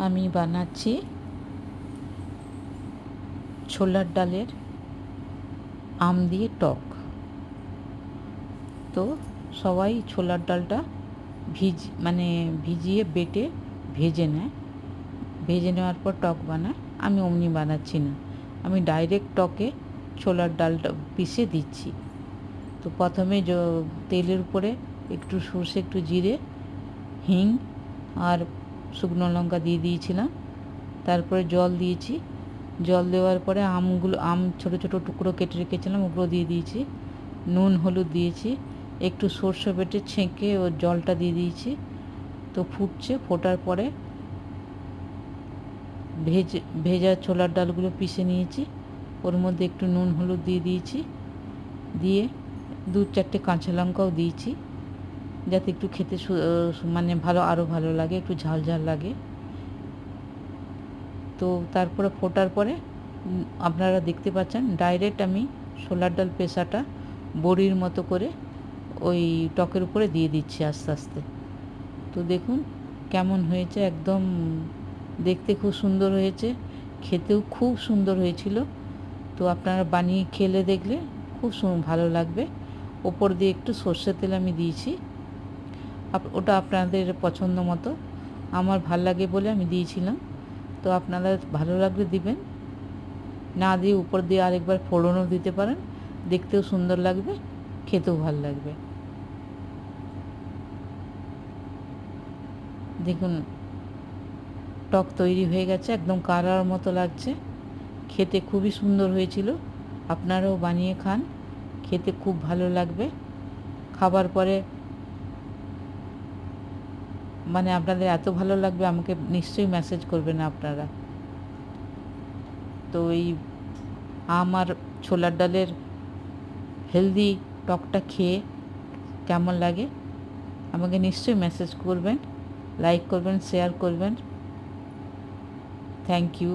আমি বানাচ্ছি ছোলার ডালের আম দিয়ে টক। তো সবাই ছোলার ডালটা ভিজিয়ে বেটে ভেজে নেয়, ভেজে নেওয়ার পর টক বানায়। আমি অমনি বানাচ্ছি না, আমি ডাইরেক্ট টকে ছোলার ডালটা পিষে দিচ্ছি। তো প্রথমে তেলের উপরে একটু সর্ষে, একটু জিরে, হিং আর শুকনো লঙ্কা দিয়ে দিয়েছিলাম। তারপরে জল দিয়েছি। জল দেওয়ার পরে আম ছোটো ছোটো টুকরো কেটে রেখেছিলাম, ওগুলো দিয়ে দিয়েছি। নুন হলুদ দিয়েছি, একটু সর্ষে বেটে ছেঁকে ও জলটা দিয়ে দিয়েছি। তো ফুটছে, ফোটার পরে ভেজা ছোলার ডালগুলো পিষে নিয়েছি, ওর মধ্যে একটু নুন হলুদ দিয়ে দিয়েছি, দিয়ে 2-4টে কাঁচা লঙ্কাও দিয়েছি, যাতে একটু খেতে আরও ভালো লাগে, একটু ঝাল ঝাল লাগে। তো তারপরে ফোটার পরে আপনারা দেখতে পাচ্ছেন ডাইরেক্ট আমি ছোলার ডাল পেশাটা বড়ির মতো করে ওই টকের উপরে দিয়ে দিচ্ছি আস্তে আস্তে। তো দেখুন কেমন হয়েছে, একদম দেখতে খুব সুন্দর হয়েছে, খেতেও খুব সুন্দর হয়েছিল। তো আপনারা বানিয়ে খেলে দেখলে খুব ভালো লাগবে। ওপর দিয়ে একটু সর্ষের তেল আমি দিয়েছি, ওটা আপনাদের পছন্দ মতো। আমার ভাল লাগে বলে আমি দিয়েছিলাম। তো আপনারা ভালো লাগলে দিবেন, না দিয়ে উপর দিয়ে আরেকবার ফোড়নও দিতে পারেন, দেখতেও সুন্দর লাগবে, খেতেও ভালো লাগবে। দেখুন টক তৈরি হয়ে গেছে, একদম কারার মতো লাগছে, খেতে খুবই সুন্দর হয়েছিল। আপনারাও বানিয়ে খান, খেতে খুব ভালো লাগবে। খাবার পরে আপনাদের এত ভালো লাগবে, আমাকে নিশ্চয়ই মেসেজ করবেন আপনারা। তো এই আম আর ছোলার ডালের হেলদি টকটা খেয়ে কেমন লাগে আমাকে নিশ্চয়ই মেসেজ করবেন, লাইক করবেন, শেয়ার করবেন। Thank you.